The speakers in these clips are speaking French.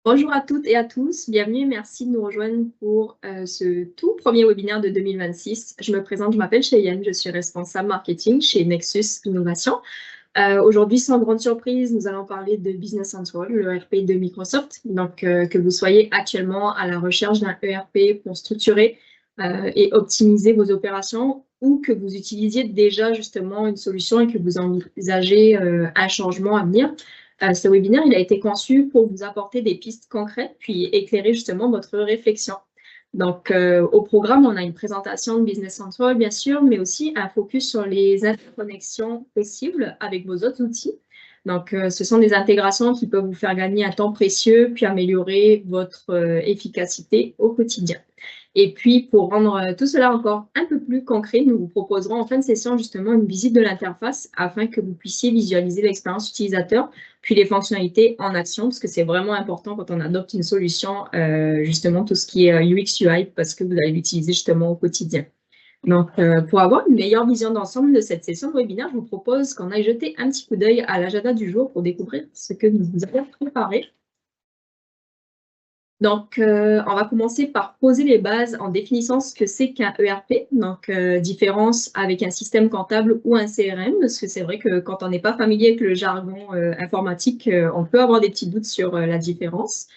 Bonjour à toutes et à tous, bienvenue et merci de nous rejoindre pour ce tout premier webinaire de 2026. Je me présente, je m'appelle Cheyenne, je suis responsable marketing chez Nexus Innovation. Aujourd'hui, sans grande surprise, nous allons parler de Business Central, le ERP de Microsoft. Donc, que vous soyez actuellement à la recherche d'un ERP pour structurer et optimiser vos opérations ou que vous utilisiez déjà justement une solution et que vous envisagez un changement à venir. Ce webinaire, il a été conçu pour vous apporter des pistes concrètes puis éclairer justement votre réflexion. Donc, au programme, on a une présentation de Business Central, bien sûr, mais aussi un focus sur les interconnexions possibles avec vos autres outils. Donc, ce sont des intégrations qui peuvent vous faire gagner un temps précieux puis améliorer votre efficacité au quotidien. Et puis, pour rendre tout cela encore un peu plus concret, nous vous proposerons en fin de session justement une visite de l'interface afin que vous puissiez visualiser l'expérience utilisateur puis les fonctionnalités en action, parce que c'est vraiment important quand on adopte une solution, justement tout ce qui est UX, UI, parce que vous allez l'utiliser justement au quotidien. Donc, pour avoir une meilleure vision d'ensemble de cette session de webinaire, je vous propose qu'on aille jeter un petit coup d'œil à l'agenda du jour pour découvrir ce que nous vous avons préparé. Donc, on va commencer par poser les bases en définissant ce que c'est qu'un ERP, donc différence avec un système comptable ou un CRM, parce que c'est vrai que quand on n'est pas familier avec le jargon informatique, on peut avoir des petits doutes sur la différence.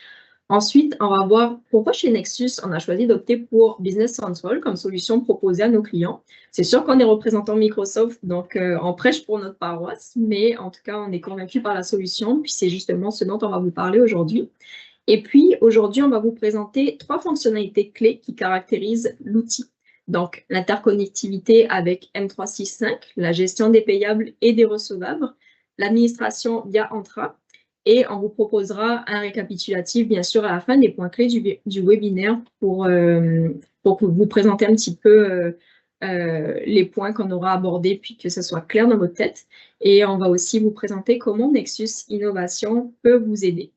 Ensuite, on va voir pourquoi chez Nexus, on a choisi d'opter pour Business Central comme solution proposée à nos clients. C'est sûr qu'on est représentant Microsoft, donc on prêche pour notre paroisse, mais en tout cas, on est convaincu par la solution, puis c'est justement ce dont on va vous parler aujourd'hui. Et puis, aujourd'hui, on va vous présenter 3 fonctionnalités clés qui caractérisent l'outil. Donc, l'interconnectivité avec M365, la gestion des payables et des recevables, l'administration via Entra, et on vous proposera un récapitulatif, bien sûr, à la fin des points clés du webinaire pour vous présenter un petit peu les points qu'on aura abordés, puis que ce soit clair dans votre tête. Et on va aussi vous présenter comment Nexus Innovation peut vous aider.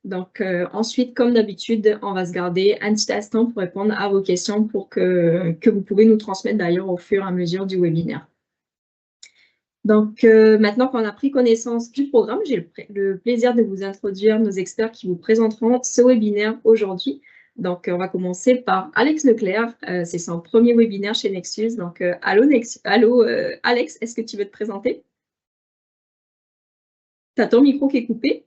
Donc, ensuite, comme d'habitude, on va se garder un petit instant pour répondre à vos questions que vous pouvez nous transmettre d'ailleurs au fur et à mesure du webinaire. Donc, maintenant qu'on a pris connaissance du programme, j'ai le plaisir de vous introduire nos experts qui vous présenteront ce webinaire aujourd'hui. Donc, on va commencer par Alex Leclerc. C'est son premier webinaire chez Nexus. Donc, allô, Alex, est-ce que tu veux te présenter? Tu as ton micro qui est coupé.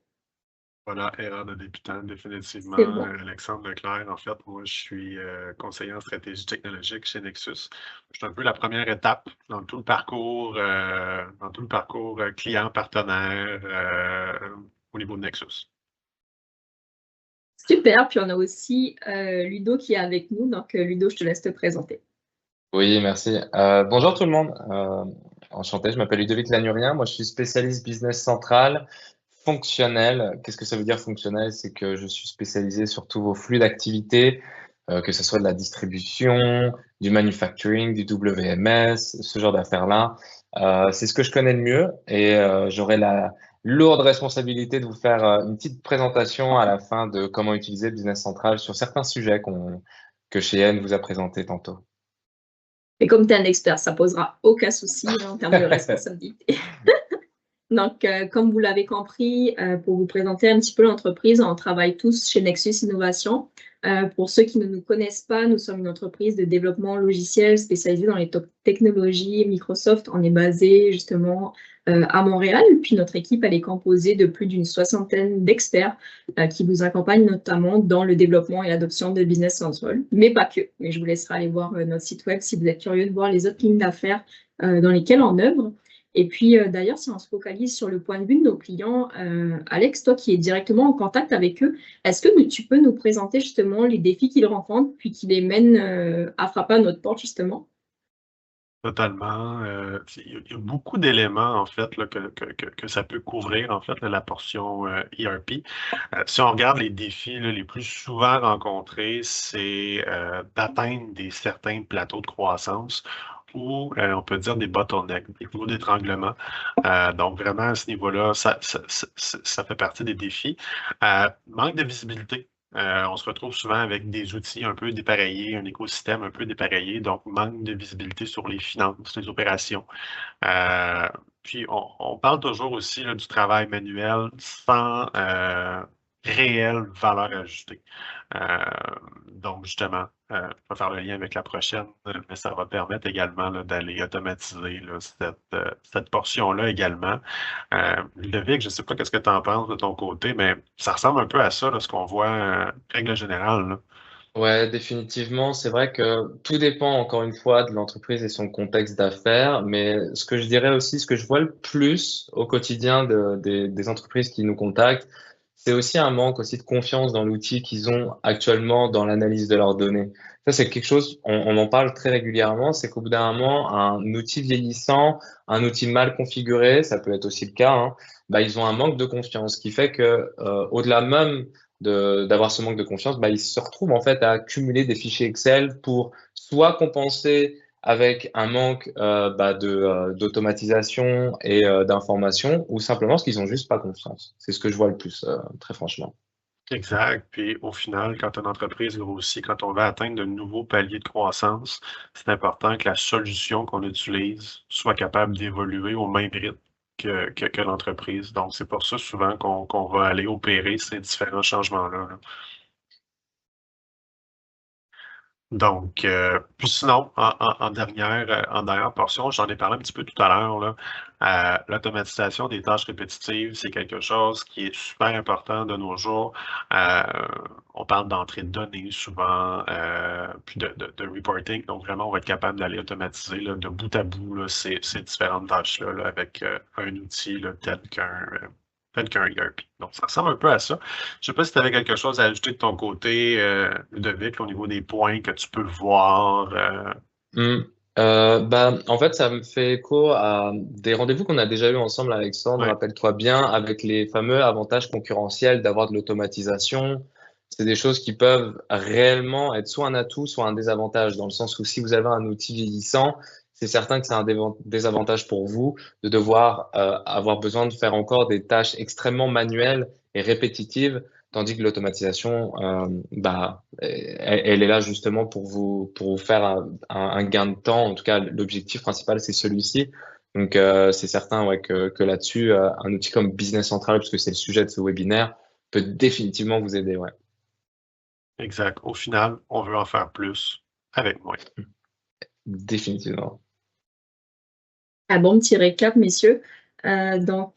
Voilà, erreur de débutant, définitivement. C'est bon. Alexandre Leclerc, en fait, moi, je suis conseiller en stratégie technologique chez Nexus. Je suis un peu la première étape dans tout le parcours, client-partenaire au niveau de Nexus. Super, puis on a aussi Ludo qui est avec nous. Donc, Ludo, je te laisse te présenter. Oui, merci. Bonjour tout le monde. Enchanté, je m'appelle Ludovic Lanurien. Moi, je suis spécialiste business central, fonctionnel. Qu'est-ce que ça veut dire fonctionnel? C'est que je suis spécialisé sur tous vos flux d'activité, que ce soit de la distribution, du manufacturing, du WMS, ce genre d'affaires-là. C'est ce que je connais le mieux et j'aurai la lourde responsabilité de vous faire une petite présentation à la fin de comment utiliser Business Central sur certains sujets que Cheyenne vous a présenté tantôt. Et comme tu es un expert, ça ne posera aucun souci en termes de responsabilité. Donc, comme vous l'avez compris, pour vous présenter un petit peu l'entreprise, on travaille tous chez Nexus Innovation. Pour ceux qui ne nous connaissent pas, nous sommes une entreprise de développement logiciel spécialisée dans les technologies Microsoft. On est basé justement à Montréal. Puis notre équipe, elle est composée de plus d'une 60aine d'experts qui vous accompagnent notamment dans le développement et l'adoption de Business Central, mais pas que. Mais je vous laisserai aller voir notre site web si vous êtes curieux de voir les autres lignes d'affaires dans lesquelles on œuvre. Et puis, d'ailleurs, si on se focalise sur le point de vue de nos clients, Alex, toi qui es directement en contact avec eux, est-ce que tu peux nous présenter justement les défis qu'ils rencontrent puis qui les mènent à frapper à notre porte, justement? Totalement. Il y a beaucoup d'éléments, en fait, là, que ça peut couvrir, en fait, là, la portion ERP. Si on regarde les défis là, les plus souvent rencontrés, c'est d'atteindre certains plateaux de croissance ou on peut dire des bottlenecks, des niveaux d'étranglement. Donc, vraiment, à ce niveau-là, ça fait partie des défis. Manque de visibilité. On se retrouve souvent avec des outils un peu dépareillés, un écosystème un peu dépareillé, donc manque de visibilité sur les finances, les opérations. Puis on parle toujours aussi là, du travail manuel sans réelle valeur ajoutée. Donc, justement, je vais faire le lien avec la prochaine, mais ça va permettre également là, d'aller automatiser là, cette portion-là également. Ludovic, je ne sais pas qu'est-ce que tu en penses de ton côté, mais ça ressemble un peu à ça, là, ce qu'on voit règle générale. Là. Ouais, définitivement. C'est vrai que tout dépend encore une fois de l'entreprise et son contexte d'affaires. Mais ce que je dirais aussi, ce que je vois le plus au quotidien des entreprises qui nous contactent, c'est aussi un manque aussi de confiance dans l'outil qu'ils ont actuellement dans l'analyse de leurs données. Ça, c'est quelque chose, on en parle très régulièrement, c'est qu'au bout d'un moment, un outil vieillissant, un outil mal configuré, ça peut être aussi le cas, hein, bah, ils ont un manque de confiance, ce qui fait que au-delà même d'avoir ce manque de confiance, bah, ils se retrouvent en fait à cumuler des fichiers Excel pour soit compenser avec un manque d'automatisation et d'information, ou simplement parce qu'ils ont juste pas confiance. C'est ce que je vois le plus, très franchement. Exact. Puis au final, quand une entreprise grossit, quand on va atteindre de nouveaux paliers de croissance, c'est important que la solution qu'on utilise soit capable d'évoluer au même rythme que l'entreprise. Donc, c'est pour ça souvent qu'on va aller opérer ces différents changements-là. Là. Donc, puis sinon, en dernière portion, j'en ai parlé un petit peu tout à l'heure, là, l'automatisation des tâches répétitives, c'est quelque chose qui est super important de nos jours. Euh, on parle d'entrée de données souvent, puis de reporting. Donc, vraiment, on va être capable d'aller automatiser là, de bout à bout là, ces différentes tâches-là là, avec un outil là, tel qu'un ERP. Donc, ça ressemble un peu à ça. Je sais pas si tu avais quelque chose à ajouter de ton côté, Ludovic, au niveau des points que tu peux voir. Hmm. En fait, ça me fait écho à des rendez-vous qu'on a déjà eu ensemble, Alexandre, Ouais, rappelle-toi bien, avec les fameux avantages concurrentiels d'avoir de l'automatisation. C'est des choses qui peuvent réellement être soit un atout, soit un désavantage, dans le sens où si vous avez un outil vieillissant, c'est certain que c'est un désavantage pour vous de devoir avoir besoin de faire encore des tâches extrêmement manuelles et répétitives. Tandis que l'automatisation, elle est là justement pour vous faire un gain de temps. En tout cas, l'objectif principal, c'est celui-ci. Donc, c'est certain ouais, que là-dessus, un outil comme Business Central, puisque c'est le sujet de ce webinaire, peut définitivement vous aider. Ouais. exact. Au final, on veut en faire plus avec moins. Définitivement. Un bon petit récap, messieurs. Maintenant,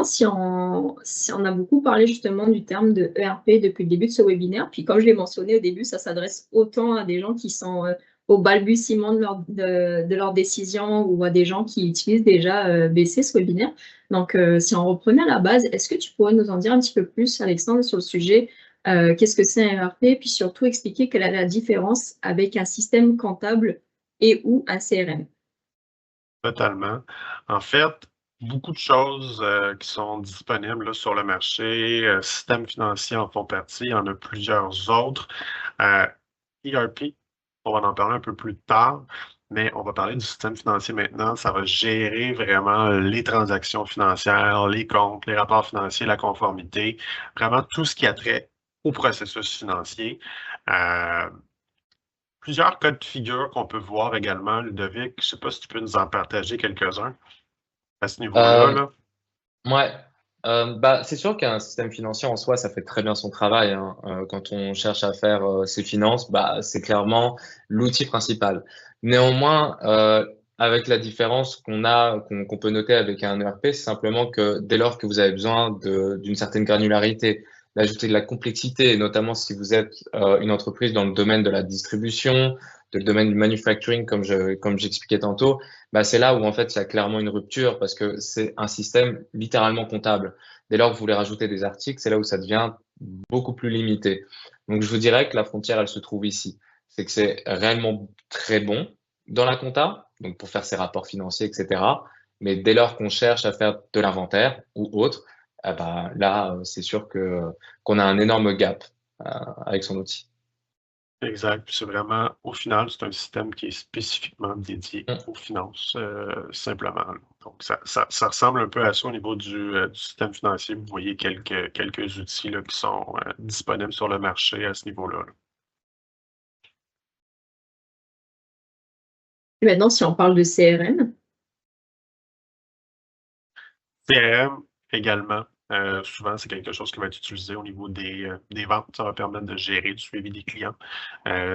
si on a beaucoup parlé justement du terme de ERP depuis le début de ce webinaire, puis comme je l'ai mentionné au début, ça s'adresse autant à des gens qui sont au balbutiement de leur décision ou à des gens qui utilisent déjà BC, ce webinaire. Donc, si on reprenait à la base, est-ce que tu pourrais nous en dire un petit peu plus, Alexandre, sur le sujet? Qu'est-ce que c'est un ERP? Puis surtout expliquer quelle est la différence avec un système comptable et ou un CRM. Totalement. En fait, beaucoup de choses qui sont disponibles là, sur le marché. Systèmes financiers en font partie. Il y en a plusieurs autres. ERP, on va en parler un peu plus tard, mais on va parler du système financier maintenant. Ça va gérer vraiment les transactions financières, les comptes, les rapports financiers, la conformité, vraiment tout ce qui a trait au processus financier. Euh, Plusieurs cas de figure qu'on peut voir également, Ludovic. Je ne sais pas si tu peux nous en partager quelques-uns à ce niveau-là, Euh, là. ouais. C'est sûr qu'un système financier en soi, ça fait très bien son travail, hein. Quand on cherche à faire ses finances, c'est clairement l'outil principal. Néanmoins, avec la différence qu'on peut noter avec un ERP, c'est simplement que dès lors que vous avez besoin d'une certaine granularité, d'ajouter de la complexité, et notamment si vous êtes une entreprise dans le domaine de la distribution, de le domaine du manufacturing, comme j'expliquais tantôt, c'est là où en fait il y a clairement une rupture parce que c'est un système littéralement comptable. Dès lors que vous voulez rajouter des articles, c'est là où ça devient beaucoup plus limité. Donc je vous dirais que la frontière, elle se trouve ici. C'est que c'est réellement très bon dans la compta, donc pour faire ses rapports financiers, etc. Mais dès lors qu'on cherche à faire de l'inventaire ou autre, là, c'est sûr qu'on a un énorme gap avec son outil. Exact. Puis c'est vraiment, au final, c'est un système qui est spécifiquement dédié Mm. aux finances, simplement, là. Donc, ça ressemble un peu à ça au niveau du système financier. Vous voyez quelques outils là, qui sont disponibles sur le marché à ce niveau-là. Là. Et maintenant, si on parle de CRM, CRM également. Souvent, c'est quelque chose qui va être utilisé au niveau des ventes. Ça va permettre de gérer du suivi des clients,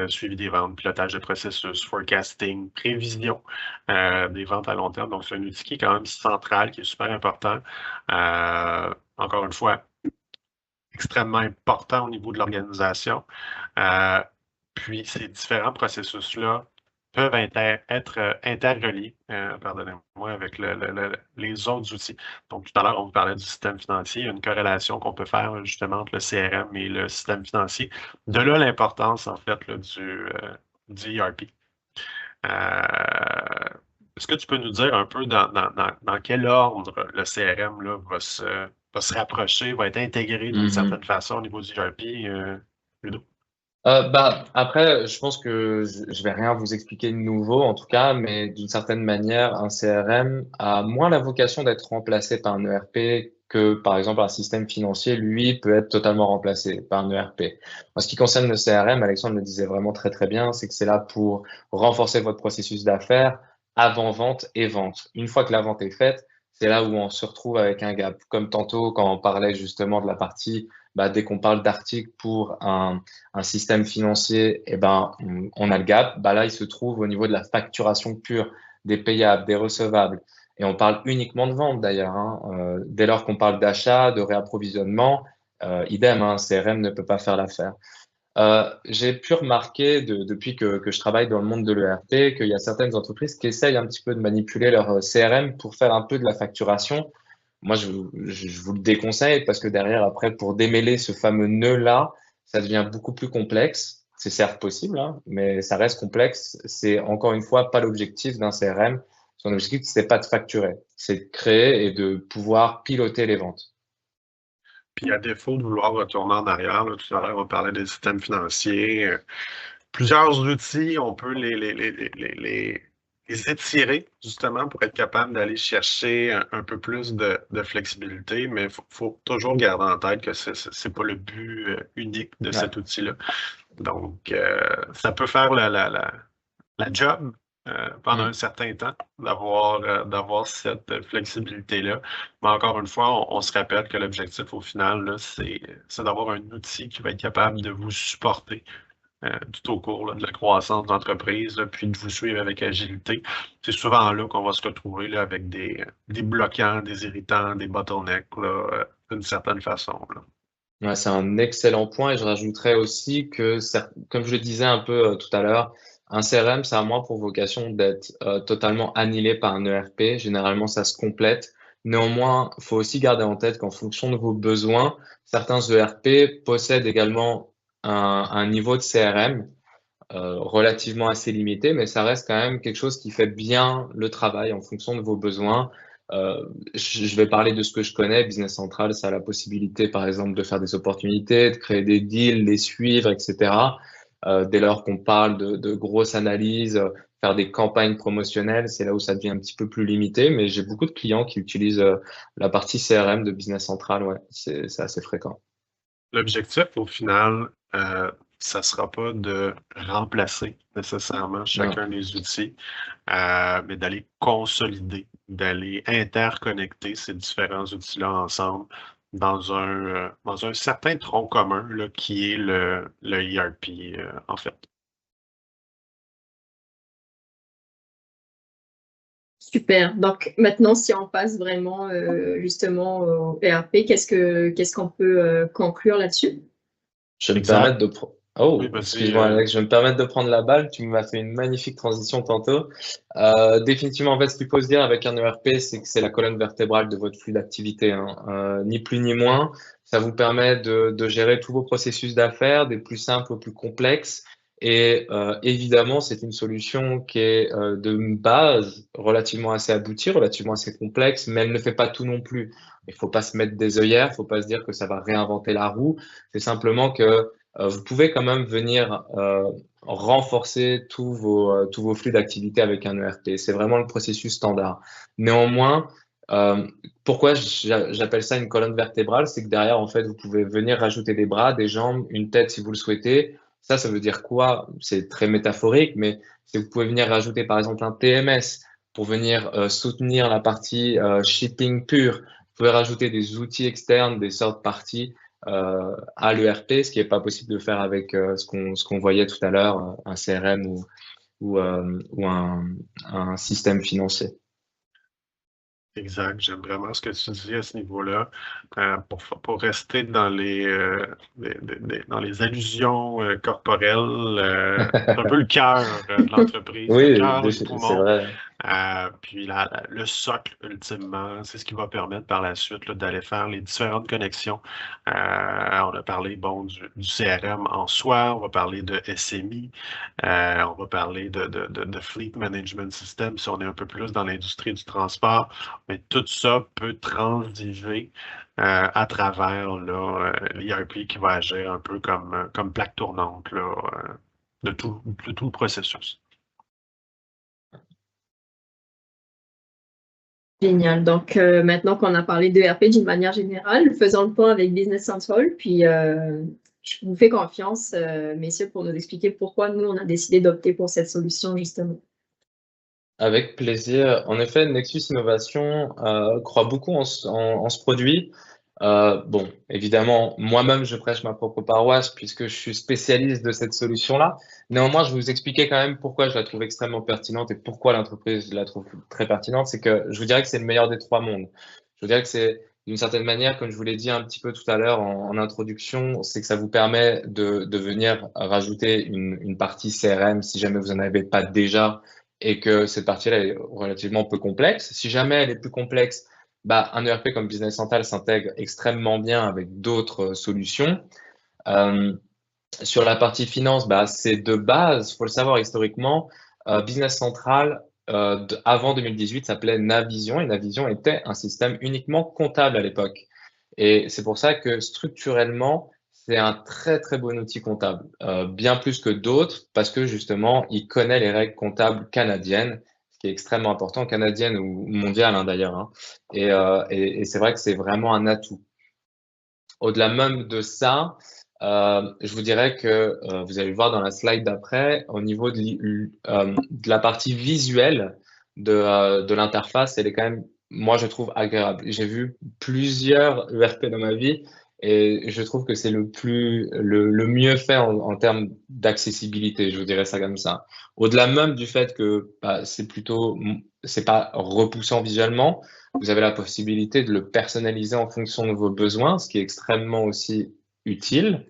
suivi des ventes, pilotage de processus, forecasting, prévision des ventes à long terme. Donc, c'est un outil qui est quand même central, qui est super important. Encore une fois, extrêmement important au niveau de l'organisation. Puis, ces différents processus-là peuvent être interreliés, pardonnez-moi, avec les autres outils. Donc, tout à l'heure, on vous parlait du système financier. Il y a une corrélation qu'on peut faire justement entre le CRM et le système financier. De là, l'importance, en fait, là, du ERP. Est-ce que tu peux nous dire un peu dans quel ordre le CRM là, va se rapprocher, va être intégré d'une certaine façon au niveau du ERP, Ludo? Après, je pense que je vais rien vous expliquer de nouveau, en tout cas, mais d'une certaine manière, un CRM a moins la vocation d'être remplacé par un ERP que, par exemple, un système financier, lui, peut être totalement remplacé par un ERP. En ce qui concerne le CRM, Alexandre le disait vraiment très, très bien, c'est que c'est là pour renforcer votre processus d'affaires avant vente et vente. Une fois que la vente est faite, c'est là où on se retrouve avec un gap. Comme tantôt, quand on parlait justement de la partie, dès qu'on parle d'articles pour un système financier, eh ben, on a le gap. Là, il se trouve au niveau de la facturation pure, des payables, des recevables. Et on parle uniquement de vente d'ailleurs. Dès lors qu'on parle d'achat, de réapprovisionnement, idem, CRM ne peut pas faire l'affaire. J'ai pu remarquer depuis que je travaille dans le monde de l'ERP qu'il y a certaines entreprises qui essayent un petit peu de manipuler leur CRM pour faire un peu de la facturation. Moi, je vous le déconseille parce que derrière, après, pour démêler ce fameux nœud-là, ça devient beaucoup plus complexe. C'est certes possible, mais ça reste complexe. C'est encore une fois pas l'objectif d'un CRM. Son objectif, c'est pas de facturer, c'est de créer et de pouvoir piloter les ventes. Puis à défaut de vouloir retourner en arrière, là, tout à l'heure, on parlait des systèmes financiers. Plusieurs outils, on peut les étirer justement pour être capable d'aller chercher un peu plus de flexibilité, mais il faut toujours garder en tête que ce n'est pas le but unique de cet outil-là. Donc, ça peut faire la job pendant un certain temps d'avoir cette flexibilité-là. Mais encore une fois, on se rappelle que l'objectif au final, là, c'est d'avoir un outil qui va être capable de vous supporter tout au cours là, de la croissance de l'entreprise, puis de vous suivre avec agilité. C'est souvent là qu'on va se retrouver là, avec des bloquants, des irritants, des bottlenecks, d'une certaine façon. Là. Ouais, c'est un excellent point et je rajouterais aussi que, comme je le disais un peu tout à l'heure, un CRM, ça a moins pour vocation d'être totalement annihilé par un ERP. Généralement, ça se complète. Néanmoins, il faut aussi garder en tête qu'en fonction de vos besoins, certains ERP possèdent également un niveau de CRM relativement assez limité, mais ça reste quand même quelque chose qui fait bien le travail en fonction de vos besoins. Je vais parler de ce que je connais. Business Central, ça a la possibilité, par exemple, de faire des opportunités, de créer des deals, les suivre, etc. Dès lors qu'on parle de grosses analyses, faire des campagnes promotionnelles, c'est là où ça devient un petit peu plus limité. Mais j'ai beaucoup de clients qui utilisent la partie CRM de Business Central. Ouais, c'est assez fréquent. L'objectif, au final, ça ne sera pas de remplacer nécessairement chacun des outils, mais d'aller consolider, d'aller interconnecter ces différents outils-là ensemble dans un certain tronc commun là, qui est le ERP, en fait. Super. Donc maintenant, si on passe vraiment justement au ERP, qu'est-ce qu'on peut conclure là-dessus? Je vais me permettre de Oui, excuse-moi Alex, je vais me permettre de prendre la balle. Tu m'as fait une magnifique transition tantôt. Définitivement, en fait, ce qu'il faut se dire avec un ERP, c'est que c'est la colonne vertébrale de votre flux d'activité, ni plus ni moins. Ça vous permet de gérer tous vos processus d'affaires, des plus simples aux plus complexes. Et évidemment, c'est une solution qui est de base relativement assez aboutie, relativement assez complexe, mais elle ne fait pas tout non plus. Il faut pas se mettre des œillères, il faut pas se dire que ça va réinventer la roue. C'est simplement que vous pouvez quand même venir renforcer tous vos flux d'activité avec un ERP. C'est vraiment le processus standard. Néanmoins, pourquoi j'appelle ça une colonne vertébrale? C'est que derrière, en fait, vous pouvez venir rajouter des bras, des jambes, une tête si vous le souhaitez. Ça veut dire quoi? C'est très métaphorique, mais c'est que vous pouvez venir rajouter par exemple un TMS pour venir soutenir la partie shipping pure. Vous pouvez rajouter des outils externes, des third parties à l'ERP, ce qui n'est pas possible de faire avec ce qu'on voyait tout à l'heure, un CRM ou un système financier. Exact. J'aime vraiment ce que tu dis à ce niveau-là. Pour rester dans dans les allusions corporelles, c'est un peu le cœur de l'entreprise, le Oui, cœur, le c'est poumon. vrai. Puis le socle, ultimement, c'est ce qui va permettre par la suite là, d'aller faire les différentes connexions. On a parlé du CRM en soi, on va parler de SMI, on va parler de Fleet Management System si on est un peu plus dans l'industrie du transport. Mais tout ça peut transiger à travers l'ERP qui va agir un peu comme plaque tournante là, de tout le processus. Génial. Donc, maintenant qu'on a parlé d'ERP d'une manière générale, faisons le point avec Business Central. Puis, je vous fais confiance, messieurs, pour nous expliquer pourquoi nous, on a décidé d'opter pour cette solution, justement. Avec plaisir. En effet, Nexus Innovation croit beaucoup en ce produit. Bon, évidemment, moi-même, je prêche ma propre paroisse puisque je suis spécialiste de cette solution-là. Néanmoins, je vais vous expliquer quand même pourquoi je la trouve extrêmement pertinente et pourquoi l'entreprise la trouve très pertinente. C'est que je vous dirais que c'est le meilleur des trois mondes. Je vous dirais que c'est d'une certaine manière, comme je vous l'ai dit un petit peu tout à l'heure en introduction, c'est que ça vous permet de venir rajouter une partie CRM si jamais vous n'en avez pas déjà et que cette partie-là est relativement peu complexe. Si jamais elle est plus complexe, bah, un ERP comme Business Central s'intègre extrêmement bien avec d'autres solutions. Sur la partie finance, bah, c'est de base, faut le savoir historiquement, Business Central, avant 2018, s'appelait Navision, et Navision était un système uniquement comptable à l'époque. Et c'est pour ça que structurellement, c'est un très très bon outil comptable, bien plus que d'autres, parce que justement, il connaît les règles comptables canadiennes, ce qui est extrêmement important, canadiennes ou mondiales hein, d'ailleurs. Hein. Et c'est vrai que c'est vraiment un atout. Au-delà même de ça, je vous dirais que vous allez le voir dans la slide d'après, au niveau de la partie visuelle de l'interface, elle est quand même, moi je trouve agréable. J'ai vu plusieurs ERP dans ma vie et je trouve que c'est le mieux fait en termes d'accessibilité, je vous dirais ça comme ça. Au-delà même du fait que bah, c'est pas repoussant visuellement, vous avez la possibilité de le personnaliser en fonction de vos besoins, ce qui est extrêmement aussi utile.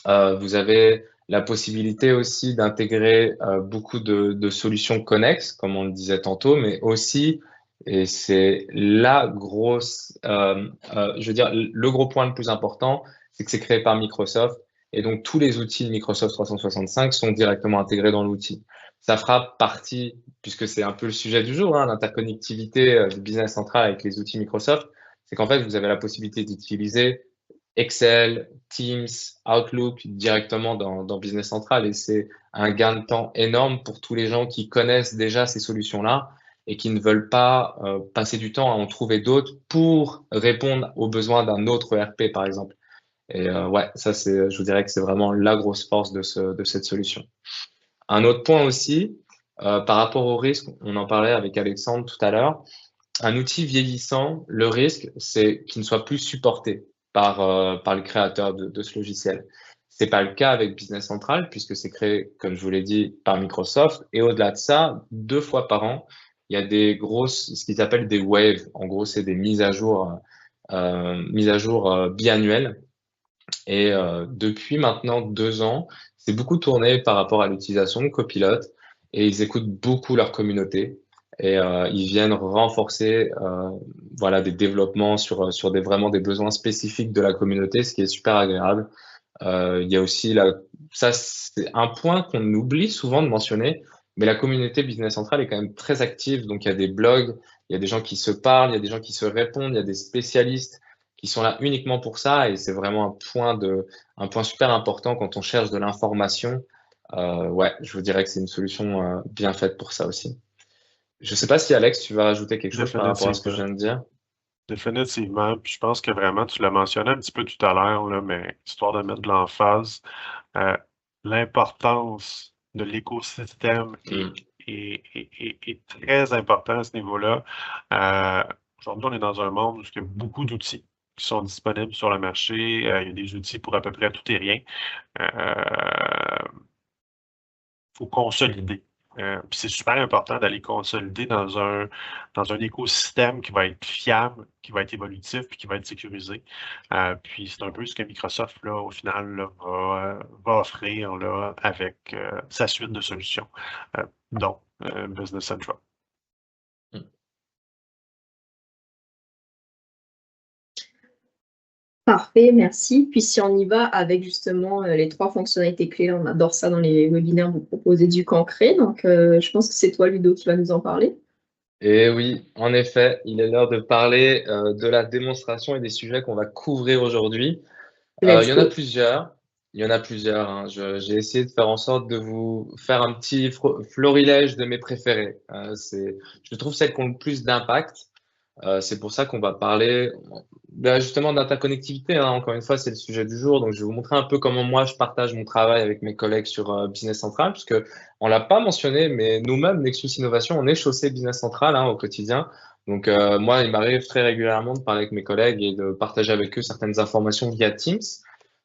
Vous avez la possibilité aussi d'intégrer beaucoup de solutions connexes, comme on le disait tantôt, mais aussi, et c'est la grosse, je veux dire, le gros point le plus important, c'est que c'est créé par Microsoft. Et donc, tous les outils de Microsoft 365 sont directement intégrés dans l'outil. Ça fera partie, puisque c'est un peu le sujet du jour, hein, l'interconnectivité du Business Central avec les outils Microsoft, c'est qu'en fait, vous avez la possibilité d'utiliser Excel, Teams, Outlook directement dans Business Central et c'est un gain de temps énorme pour tous les gens qui connaissent déjà ces solutions-là et qui ne veulent pas passer du temps à en trouver d'autres pour répondre aux besoins d'un autre ERP, par exemple. Et ouais, ça, je vous dirais que c'est vraiment la grosse force de cette solution. Un autre point aussi, par rapport au risque, on en parlait avec Alexandre tout à l'heure, un outil vieillissant, le risque, c'est qu'il ne soit plus supporté par le créateur de ce logiciel. C'est pas le cas avec Business Central puisque c'est créé, comme je vous l'ai dit, par Microsoft. Et au-delà de ça, 2 fois par an, il y a des grosses, ce qu'ils appellent des waves. En gros, c'est des mises à jour biannuelles. Et depuis maintenant 2 ans, c'est beaucoup tourné par rapport à l'utilisation de Copilot et ils écoutent beaucoup leur communauté et ils viennent renforcer voilà des développements sur vraiment des besoins spécifiques de la communauté, ce qui est super agréable. Il y a aussi ça c'est un point qu'on oublie souvent de mentionner, mais la communauté Business Central est quand même très active. Donc il y a des blogs, il y a des gens qui se parlent, il y a des gens qui se répondent, il y a des spécialistes qui sont là uniquement pour ça et c'est vraiment un point super important quand on cherche de l'information. Ouais, je vous dirais que c'est une solution bien faite pour ça aussi. Je sais pas si Alex, tu vas rajouter quelque chose par rapport à ce que je viens de dire. Définitivement. Puis je pense que vraiment, tu l'as mentionné un petit peu tout à l'heure, là, mais histoire de mettre de l'emphase, l'importance de l'écosystème est très important à ce niveau-là. Aujourd'hui, on est dans un monde où il y a beaucoup d'outils qui sont disponibles sur le marché. Il y a des outils pour à peu près tout et rien. Faut consolider. Puis c'est super important d'aller consolider dans un écosystème qui va être fiable, qui va être évolutif, puis qui va être sécurisé. Puis c'est un peu ce que Microsoft, là, au final, là, va offrir là, avec sa suite de solutions, dont Business Central. Parfait, merci. Puis si on y va avec justement les 3 fonctionnalités clés, on adore ça dans les webinaires, vous proposez du concret. Donc, je pense que c'est toi, Ludo, qui va nous en parler. Et oui, en effet, il est l'heure de parler de la démonstration et des sujets qu'on va couvrir aujourd'hui. Il Let's y en a go. plusieurs. Il y en a plusieurs. Hein. J'ai essayé de faire en sorte de vous faire un petit florilège de mes préférés. Je trouve celles qui ont le plus d'impact. C'est pour ça qu'on va parler justement d'interconnectivité. Hein. Encore une fois, c'est le sujet du jour. Donc, je vais vous montrer un peu comment moi, je partage mon travail avec mes collègues sur Business Central, puisque on l'a pas mentionné, mais nous-mêmes, Nexus Innovation, on est chaussé Business Central au quotidien. Donc, moi, il m'arrive très régulièrement de parler avec mes collègues et de partager avec eux certaines informations via Teams.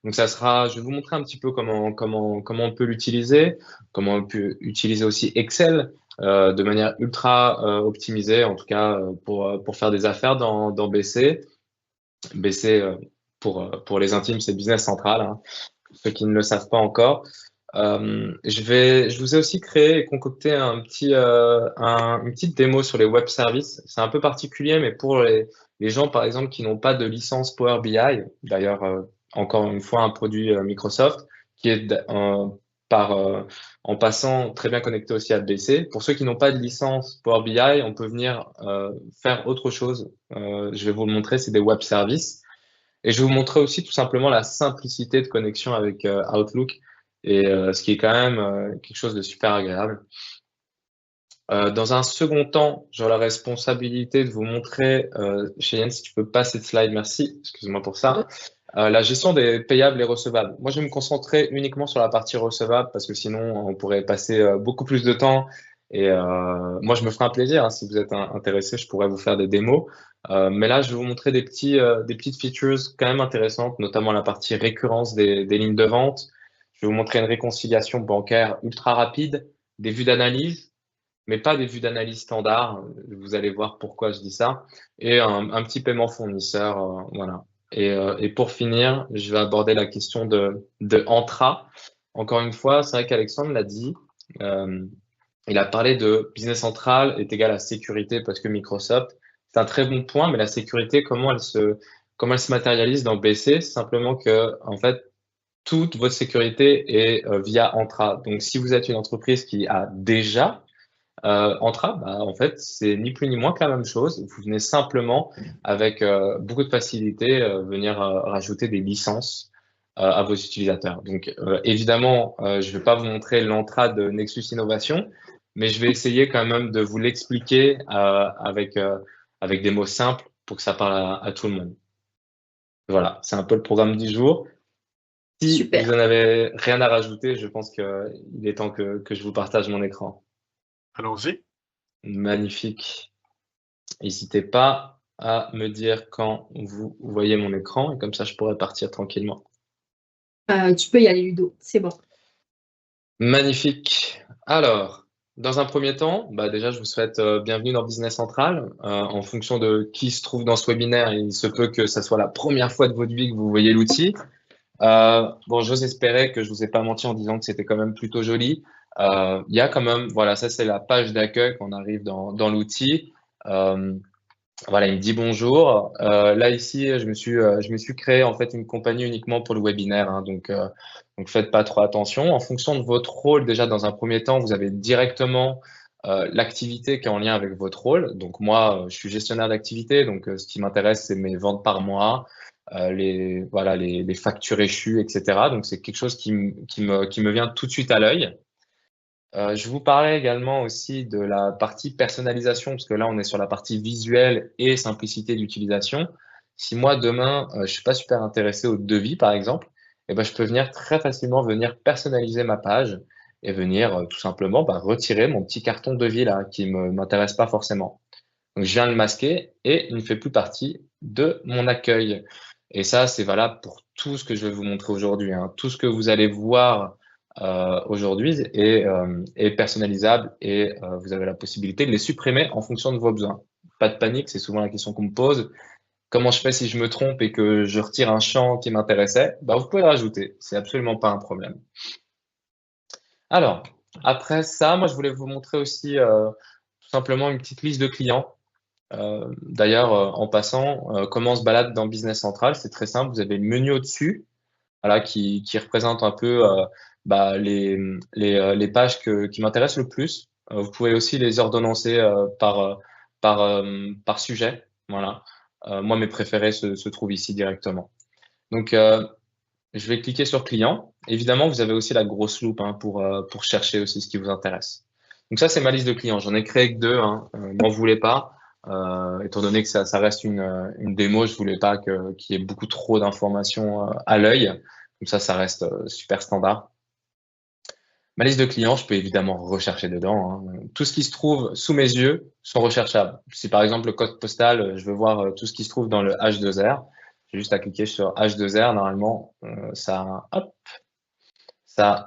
Donc, je vais vous montrer un petit peu comment on peut l'utiliser, comment on peut utiliser aussi Excel de manière ultra optimisée, en tout cas pour faire des affaires dans BC. BC, pour les intimes, c'est Business Central, hein, pour ceux qui ne le savent pas encore. Je vous ai aussi créé et concocté une petite démo sur les web services. C'est un peu particulier, mais pour les gens, par exemple, qui n'ont pas de licence Power BI, d'ailleurs, encore une fois, un produit Microsoft, qui est en passant très bien connecté aussi à BC. Pour ceux qui n'ont pas de licence Power BI, on peut venir faire autre chose. Je vais vous le montrer, c'est des web services. Et je vais vous montrer aussi tout simplement la simplicité de connexion avec Outlook, et ce qui est quand même quelque chose de super agréable. Dans un second temps, j'aurai la responsabilité de vous montrer, Cheyenne, si tu peux passer de slide, merci, excuse-moi pour ça, la gestion des payables et recevables. Moi, je vais me concentrer uniquement sur la partie recevable parce que sinon, on pourrait passer beaucoup plus de temps. Et moi, je me ferai un plaisir. Hein, si vous êtes intéressé, je pourrais vous faire des démos. Mais là, je vais vous montrer des petites features quand même intéressantes, notamment la partie récurrence des lignes de vente. Je vais vous montrer une réconciliation bancaire ultra rapide, des vues d'analyse, mais pas des vues d'analyse standard. Vous allez voir pourquoi je dis ça. Et un petit paiement fournisseur, voilà. Et pour finir, je vais aborder la question de Entra. Encore une fois, c'est vrai qu'Alexandre l'a dit. Il a parlé de Business Central est égal à sécurité parce que Microsoft. C'est un très bon point, mais la sécurité, comment elle se matérialise dans BC? C'est simplement que, en fait, toute votre sécurité est via Entra. Donc, si vous êtes une entreprise qui a déjà Entra, en fait, c'est ni plus ni moins que la même chose. Vous venez simplement, avec beaucoup de facilité, venir rajouter des licences à vos utilisateurs. Donc, évidemment, je ne vais pas vous montrer l'Entra de Nexus Innovation, mais je vais essayer quand même de vous l'expliquer avec des mots simples pour que ça parle à tout le monde. Voilà, c'est un peu le programme du jour. Si Super. vous n'en avez rien à rajouter, je pense qu'il est temps que je vous partage mon écran. Allons-y. Magnifique. N'hésitez pas à me dire quand vous voyez mon écran, et comme ça, je pourrai partir tranquillement. Tu peux y aller, Ludo, c'est bon. Magnifique. Alors, dans un premier temps, déjà, je vous souhaite bienvenue dans Business Central. En fonction de qui se trouve dans ce webinaire, il se peut que ça soit la première fois de votre vie que vous voyez l'outil. Bon, j'ose espérer que je vous ai pas menti en disant que c'était quand même plutôt joli. Il y a quand même, voilà, ça c'est la page d'accueil quand on arrive dans l'outil. Voilà, il me dit bonjour. Là ici, je me suis créé en fait une compagnie uniquement pour le webinaire, hein, donc faites pas trop attention. En fonction de votre rôle, déjà dans un premier temps, vous avez directement l'activité qui est en lien avec votre rôle. Donc moi, je suis gestionnaire d'activité, donc ce qui m'intéresse, c'est mes ventes par mois, les factures échues, etc. Donc c'est quelque chose qui me vient tout de suite à l'œil. Je vous parlais également aussi de la partie personnalisation, parce que là, on est sur la partie visuelle et simplicité d'utilisation. Si moi, demain, je suis pas super intéressé au devis, par exemple, je peux venir très facilement personnaliser ma page et venir tout simplement retirer mon petit carton devis là, qui m'intéresse pas forcément. Donc, je viens le masquer et il ne fait plus partie de mon accueil. Et ça, c'est valable pour tout ce que je vais vous montrer aujourd'hui, hein. Tout ce que vous allez voir aujourd'hui est personnalisable et vous avez la possibilité de les supprimer en fonction de vos besoins. Pas de panique, c'est souvent la question qu'on me pose. Comment je fais si je me trompe et que je retire un champ qui m'intéressait? Bah, vous pouvez le rajouter, c'est absolument pas un problème. Alors, après ça, moi, je voulais vous montrer aussi tout simplement une petite liste de clients. D'ailleurs, en passant, comment on se balade dans Business Central, c'est très simple. Vous avez le menu au-dessus, voilà, qui représente un peu les pages qui m'intéressent le plus. Vous pouvez aussi les ordonnancer par sujet. Voilà. Moi, mes préférés se trouvent ici directement. Donc, je vais cliquer sur client. Évidemment, vous avez aussi la grosse loupe hein, pour chercher aussi ce qui vous intéresse. Donc ça, c'est ma liste de clients. J'en ai créé que 2. Hein. M'en voulez pas. Étant donné que ça reste une démo, je voulais pas qu'il y ait beaucoup trop d'informations à l'œil. Comme ça reste super standard. Ma liste de clients, je peux évidemment rechercher dedans. Hein. Tout ce qui se trouve sous mes yeux sont recherchables. Si par exemple le code postal, je veux voir tout ce qui se trouve dans le H2R, j'ai juste à cliquer sur H2R. Normalement, ça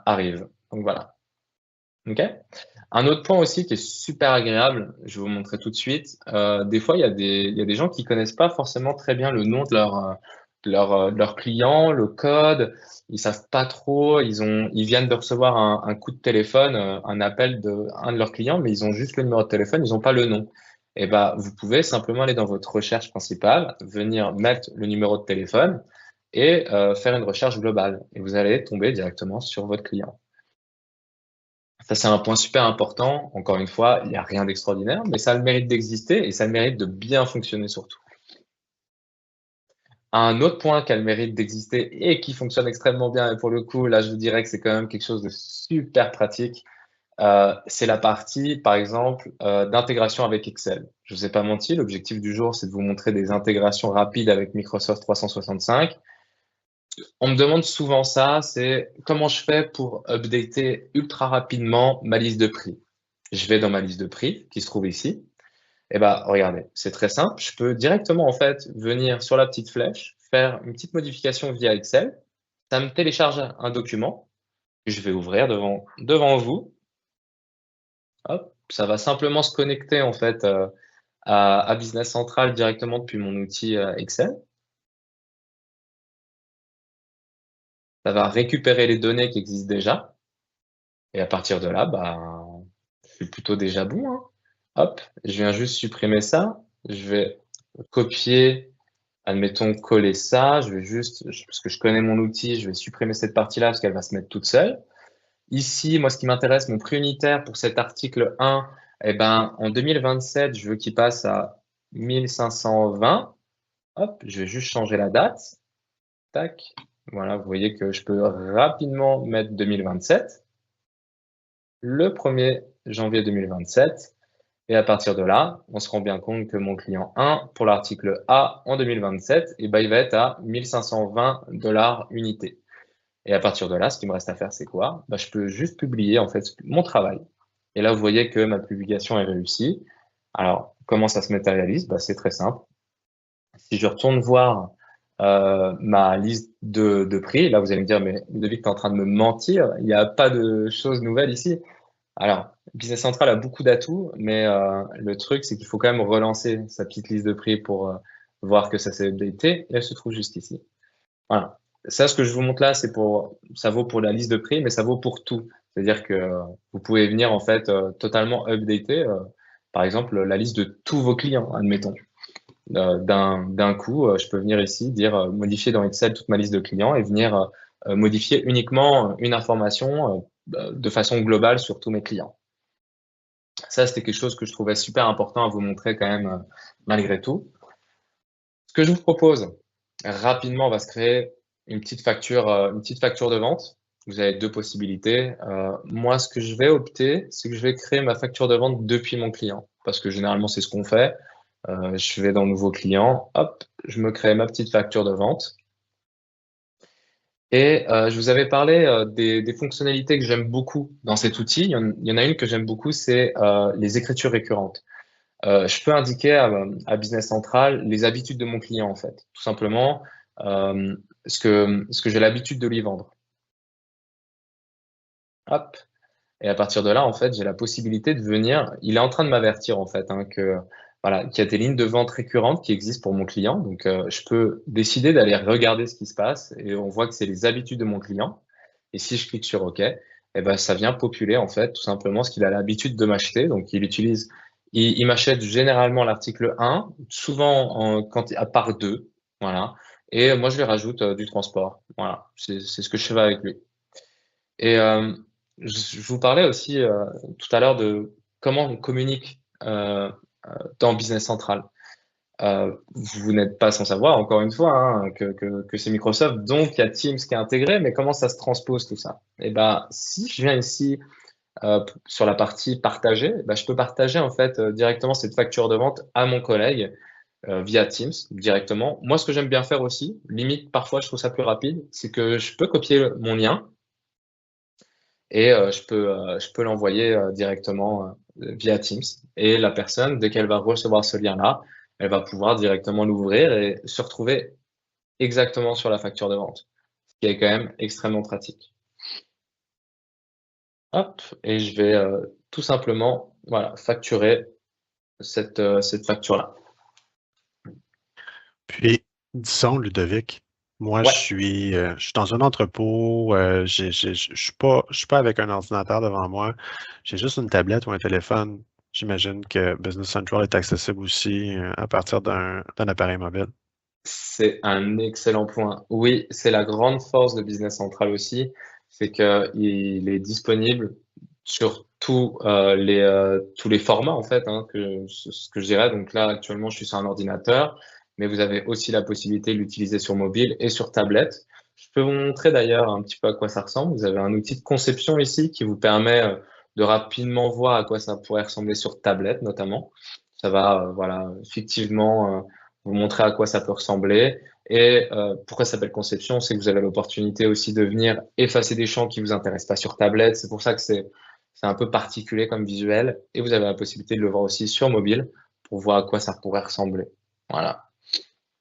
arrive. Donc voilà. OK. Un autre point aussi qui est super agréable, je vais vous montrer tout de suite. Des fois, il y a des gens qui connaissent pas forcément très bien le nom de leur client, le code. Ils savent pas trop. Ils viennent de recevoir un coup de téléphone, un appel de un de leurs clients, mais ils ont juste le numéro de téléphone, ils ont pas le nom. Et ben, vous pouvez simplement aller dans votre recherche principale, venir mettre le numéro de téléphone et faire une recherche globale. Et vous allez tomber directement sur votre client. Ça, c'est un point super important. Encore une fois, il n'y a rien d'extraordinaire, mais ça a le mérite d'exister et ça a le mérite de bien fonctionner surtout. Un autre point qui a le mérite d'exister et qui fonctionne extrêmement bien, et pour le coup, là, je vous dirais que c'est quand même quelque chose de super pratique, c'est la partie, par exemple, d'intégration avec Excel. Je ne vous ai pas menti, l'objectif du jour, c'est de vous montrer des intégrations rapides avec Microsoft 365. On me demande souvent ça, c'est comment je fais pour updater ultra rapidement ma liste de prix. Je vais dans ma liste de prix qui se trouve ici. Et ben, regardez, c'est très simple. Je peux directement en fait venir sur la petite flèche, faire une petite modification via Excel. Ça me télécharge un document que je vais ouvrir devant vous. Hop, ça va simplement se connecter en fait à Business Central directement depuis mon outil Excel. Ça va récupérer les données qui existent déjà. Et à partir de là, bah, je suis plutôt déjà bon. Hein. Hop, je viens juste supprimer ça. Je vais copier, admettons, coller ça. Je vais juste, parce que je connais mon outil, je vais supprimer cette partie-là parce qu'elle va se mettre toute seule. Ici, moi, ce qui m'intéresse, mon prix unitaire pour cet article 1, eh ben, en 2027, je veux qu'il passe à 1520. Hop, je vais juste changer la date. Tac. Voilà, vous voyez que je peux rapidement mettre 2027. Le 1er janvier 2027. Et à partir de là, on se rend bien compte que mon client 1, pour l'article A en 2027, eh ben, il va être à 1520 $ unité. Et à partir de là, ce qui me reste à faire, c'est quoi? Ben, je peux juste publier en fait mon travail. Et là, vous voyez que ma publication est réussie. Alors, comment ça se matérialise? Ben, c'est très simple. Si je retourne voir ma liste de prix, là, vous allez me dire, mais Ludovic, tu es en train de me mentir, il n'y a pas de choses nouvelles ici. Alors, Business Central a beaucoup d'atouts, mais le truc, c'est qu'il faut quand même relancer sa petite liste de prix pour voir que ça s'est updaté. Et elle se trouve juste ici. Voilà. Ça, ce que je vous montre là, ça vaut pour la liste de prix, mais ça vaut pour tout. C'est-à-dire que vous pouvez venir en fait totalement updater, par exemple, la liste de tous vos clients, admettons. D'un coup, je peux venir ici, dire modifier dans Excel toute ma liste de clients et venir modifier uniquement une information de façon globale sur tous mes clients. Ça, c'était quelque chose que je trouvais super important à vous montrer quand même, malgré tout. Ce que je vous propose, rapidement, on va se créer une petite facture de vente. Vous avez deux possibilités. Moi, ce que je vais opter, c'est que je vais créer ma facture de vente depuis mon client, parce que généralement, c'est ce qu'on fait. Je vais dans Nouveau client, hop, je me crée ma petite facture de vente. Et je vous avais parlé des fonctionnalités que j'aime beaucoup dans cet outil. Il y en a une que j'aime beaucoup, c'est les écritures récurrentes. Je peux indiquer à Business Central les habitudes de mon client, en fait. Tout simplement, ce que j'ai l'habitude de lui vendre. Hop. Et à partir de là, en fait, j'ai la possibilité de venir. Il est en train de m'avertir, en fait, hein, voilà, qu'il y a des lignes de vente récurrentes qui existent pour mon client. Donc, je peux décider d'aller regarder ce qui se passe et on voit que c'est les habitudes de mon client. Et si je clique sur OK, eh ben, ça vient populer, en fait, tout simplement ce qu'il a l'habitude de m'acheter. Donc, il m'achète généralement l'article 1, souvent à part 2. Voilà. Et moi, je lui rajoute du transport. Voilà. C'est ce que je fais avec lui. Et je vous parlais aussi tout à l'heure de comment on communique dans Business Central. Vous n'êtes pas sans savoir, encore une fois, hein, que c'est Microsoft, donc il y a Teams qui est intégré, mais comment ça se transpose tout ça? Et ben, si je viens ici sur la partie partager, ben, je peux partager en fait directement cette facture de vente à mon collègue via Teams directement. Moi, ce que j'aime bien faire aussi, limite parfois je trouve ça plus rapide, c'est que je peux copier mon lien et je peux l'envoyer directement via Teams. Et la personne, dès qu'elle va recevoir ce lien-là, elle va pouvoir directement l'ouvrir et se retrouver exactement sur la facture de vente, ce qui est quand même extrêmement pratique. Hop, et je vais tout simplement voilà, facturer cette facture-là. Puis, disons, Ludovic, moi, Ouais. je suis dans un entrepôt, je suis pas avec un ordinateur devant moi, j'ai juste une tablette ou un téléphone. J'imagine que Business Central est accessible aussi à partir d'un appareil mobile. C'est un excellent point. Oui, c'est la grande force de Business Central aussi, c'est qu'il est disponible sur tous les formats en fait, hein, ce que je dirais. Donc là, actuellement, je suis sur un ordinateur, mais vous avez aussi la possibilité de l'utiliser sur mobile et sur tablette. Je peux vous montrer d'ailleurs un petit peu à quoi ça ressemble. Vous avez un outil de conception ici qui vous permet de rapidement voir à quoi ça pourrait ressembler sur tablette notamment. Ça va, voilà, effectivement vous montrer à quoi ça peut ressembler. Et pourquoi ça s'appelle conception, c'est que vous avez l'opportunité aussi de venir effacer des champs qui vous intéressent pas sur tablette. C'est pour ça que c'est un peu particulier comme visuel. Et vous avez la possibilité de le voir aussi sur mobile pour voir à quoi ça pourrait ressembler. Voilà.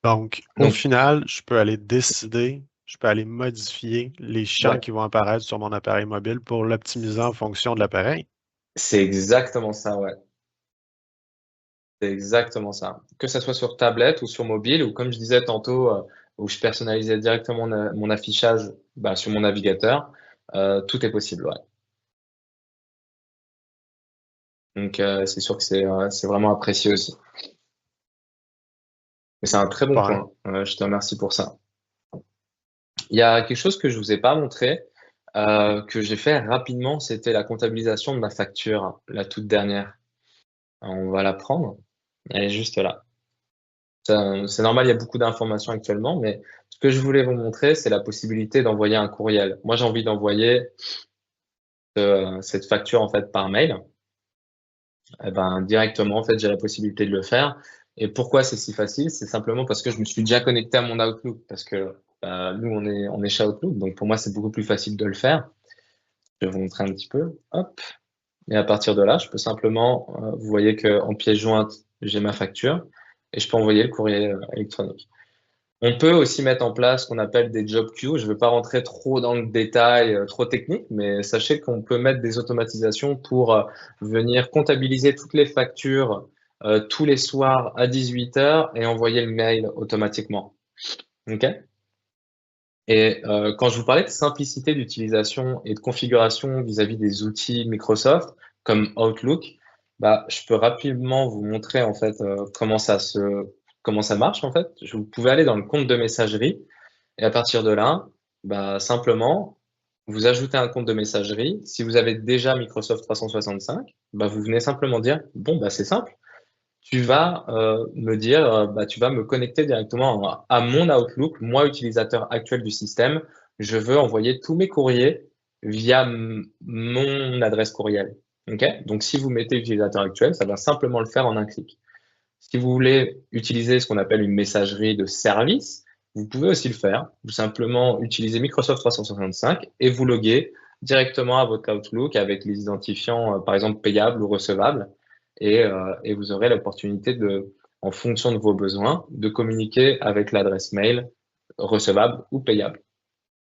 Donc, au final, je peux aller décider, je peux aller modifier les champs ouais, qui vont apparaître sur mon appareil mobile pour l'optimiser en fonction de l'appareil. c'est exactement ça, ouais. C'est exactement ça. Que ça soit sur tablette ou sur mobile, ou comme je disais tantôt, où je personnalisais directement mon affichage sur mon navigateur, tout est possible, ouais. Donc, c'est sûr que c'est vraiment apprécié aussi. Mais c'est un très bon Ouais. point. Je te remercie pour ça. Il y a quelque chose que je vous ai pas montré, que j'ai fait rapidement, c'était la comptabilisation de ma facture, la toute dernière. On va la prendre. Elle est juste là. C'est normal, il y a beaucoup d'informations actuellement, mais ce que je voulais vous montrer, c'est la possibilité d'envoyer un courriel. Moi, j'ai envie d'envoyer cette facture en fait par mail. Eh ben, directement, en fait, j'ai la possibilité de le faire. Et pourquoi c'est si facile? C'est simplement parce que je me suis déjà connecté à mon Outlook, parce que nous, on est chez Outlook, donc pour moi, c'est beaucoup plus facile de le faire. Je vais vous montrer un petit peu. Hop. Et à partir de là, je peux simplement, vous voyez qu'en pièce jointe, j'ai ma facture et je peux envoyer le courrier électronique. On peut aussi mettre en place ce qu'on appelle des job queues. Je ne veux pas rentrer trop dans le détail, trop technique, mais sachez qu'on peut mettre des automatisations pour venir comptabiliser toutes les factures tous les soirs à 18 h et envoyer le mail automatiquement. OK? Et quand je vous parlais de simplicité d'utilisation et de configuration vis-à-vis des outils Microsoft comme Outlook, je peux rapidement vous montrer en fait comment ça marche en fait. Vous pouvez aller dans le compte de messagerie et à partir de là, simplement vous ajoutez un compte de messagerie. Si vous avez déjà Microsoft 365, vous venez simplement dire bon c'est simple. Tu vas me dire, tu vas me connecter directement à mon Outlook, moi utilisateur actuel du système. Je veux envoyer tous mes courriers via mon adresse courriel. Okay? Donc, si vous mettez utilisateur actuel, ça va simplement le faire en un clic. Si vous voulez utiliser ce qu'on appelle une messagerie de service, vous pouvez aussi le faire. Vous simplement utilisez Microsoft 365 et vous loguez directement à votre Outlook avec les identifiants, par exemple, payables ou recevables. et vous aurez l'opportunité de, en fonction de vos besoins, de communiquer avec l'adresse mail recevable ou payable.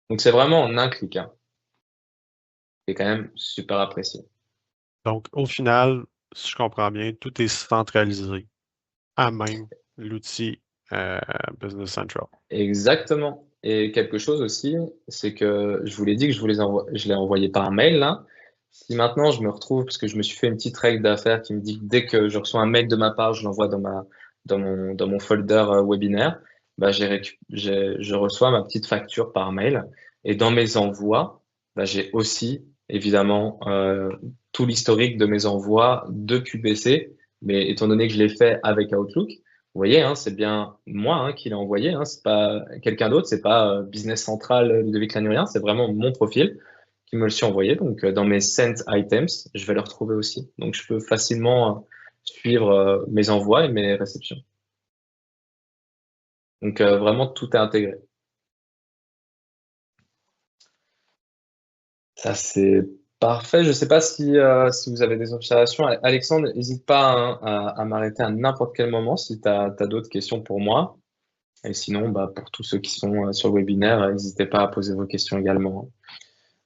Donc, c'est vraiment en un clic, hein. C'est quand même super apprécié. Donc, au final, si je comprends bien, tout est centralisé à même l'outil Business Central. Exactement. Et quelque chose aussi, c'est que je vous l'ai dit que je l'ai envoyé par mail là. Si maintenant je me retrouve, parce que je me suis fait une petite règle d'affaires qui me dit que dès que je reçois un mail de ma part, je l'envoie dans mon folder webinaire, bah, je reçois ma petite facture par mail. Et dans mes envois, bah, j'ai aussi évidemment tout l'historique de mes envois depuis BC. Mais étant donné que je l'ai fait avec Outlook, vous voyez, hein, c'est bien moi hein, qui l'ai envoyé, hein, c'est pas quelqu'un d'autre, c'est pas Business Central Ludovic Lanurien, c'est vraiment mon profil qui me le suis envoyé. Donc, dans mes sent items, je vais le retrouver aussi. Donc, je peux facilement suivre mes envois et mes réceptions. Donc, vraiment, tout est intégré. Ça, c'est parfait. Je ne sais pas si vous avez des observations. Alexandre, n'hésite pas hein, à m'arrêter à n'importe quel moment si tu as d'autres questions pour moi. Et sinon, bah, pour tous ceux qui sont sur le webinaire, n'hésitez pas à poser vos questions également.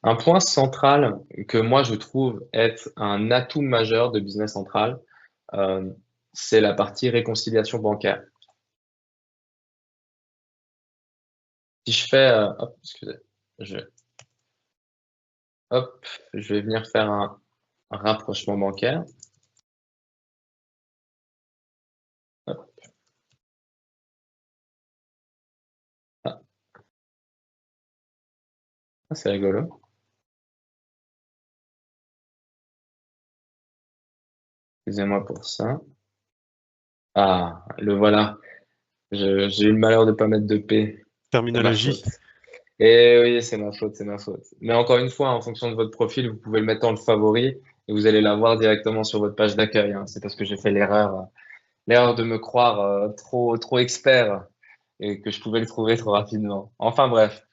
Un point central que moi je trouve être un atout majeur de Business Central, c'est la partie réconciliation bancaire. Si je fais, hop, excusez, je vais venir faire un rapprochement bancaire. Hop. Ah, c'est rigolo. Excusez-moi pour ça. Ah, le voilà. J'ai eu le malheur de pas mettre de P. C'est ma Terminologie. faute. Et oui, c'est ma faute, c'est ma faute. Mais encore une fois, en fonction de votre profil, vous pouvez le mettre en le favori et vous allez l'avoir directement sur votre page d'accueil, hein. C'est parce que j'ai fait l'erreur de me croire trop expert et que je pouvais le trouver trop rapidement. Enfin bref,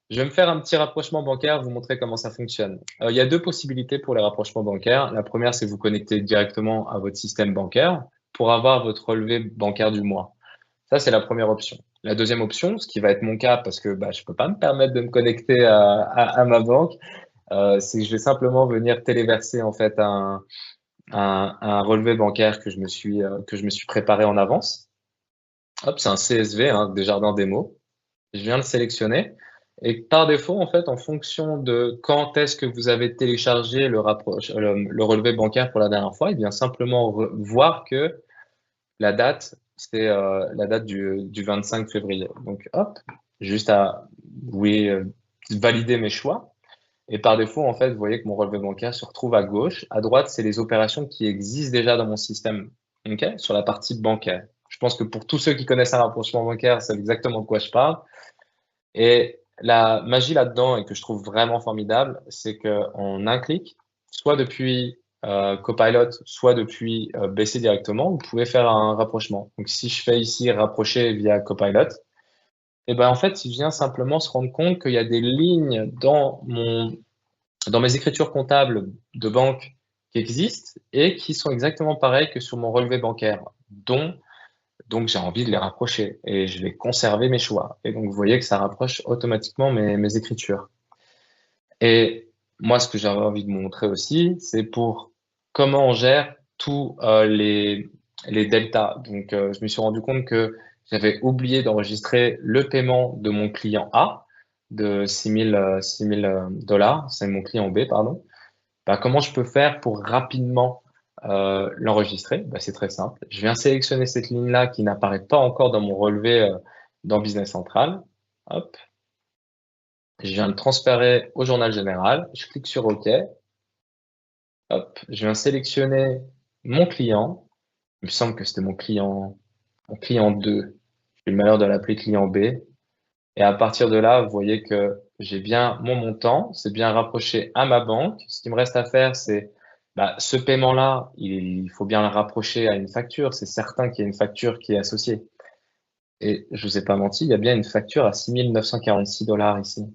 je vais me faire un petit rapprochement bancaire, vous montrer comment ça fonctionne. Il y a deux possibilités pour les rapprochements bancaires. La première, c'est vous connecter directement à votre système bancaire pour avoir votre relevé bancaire du mois. Ça, c'est la première option. La deuxième option, ce qui va être mon cas parce que bah, je peux pas me permettre de me connecter à ma banque, c'est que je vais simplement venir téléverser en fait un relevé bancaire que je me suis préparé en avance. Hop, c'est un CSV, hein, Desjardins Démo. Je viens le sélectionner et par défaut, en fait, en fonction de quand est-ce que vous avez téléchargé le relevé bancaire pour la dernière fois, il vient simplement voir que la date, c'est la date du 25 février. Donc, hop, juste à oui, valider mes choix. Et par défaut, en fait, vous voyez que mon relevé bancaire se retrouve à gauche. À droite, c'est les opérations qui existent déjà dans mon système, okay, sur la partie bancaire. Je pense que pour tous ceux qui connaissent un rapprochement bancaire, c'est exactement de quoi je parle. Et la magie là-dedans, et que je trouve vraiment formidable, c'est qu'en un clic, soit depuis Copilot, soit depuis BC directement, vous pouvez faire un rapprochement. Donc, si je fais ici rapprocher via Copilot, et ben en fait, il vient simplement se rendre compte qu'il y a des lignes dans mes écritures comptables de banque qui existent et qui sont exactement pareilles que sur mon relevé bancaire, donc j'ai envie de les rapprocher et je vais conserver mes choix. Et donc, vous voyez que ça rapproche automatiquement mes écritures. Et moi, ce que j'avais envie de montrer aussi, c'est pour comment on gère tous les deltas. Donc, je me suis rendu compte que j'avais oublié d'enregistrer le paiement de mon client A de 6 000 $. C'est mon client B, pardon. Bah, comment je peux faire pour rapidement l'enregistrer? Bah, c'est très simple. Je viens sélectionner cette ligne-là qui n'apparaît pas encore dans mon relevé dans Business Central. Hop. Je viens le transférer au journal général. Je clique sur OK. Hop. Je viens sélectionner mon client. Il me semble que c'était mon client 2. J'ai eu le malheur de l'appeler client B. Et à partir de là, vous voyez que j'ai bien mon montant, c'est bien rapproché à ma banque. Ce qui me reste à faire, c'est bah, ce paiement-là, il faut bien le rapprocher à une facture. C'est certain qu'il y a une facture qui est associée. Et je vous ai pas menti, il y a bien une facture à 6 946 $ ici.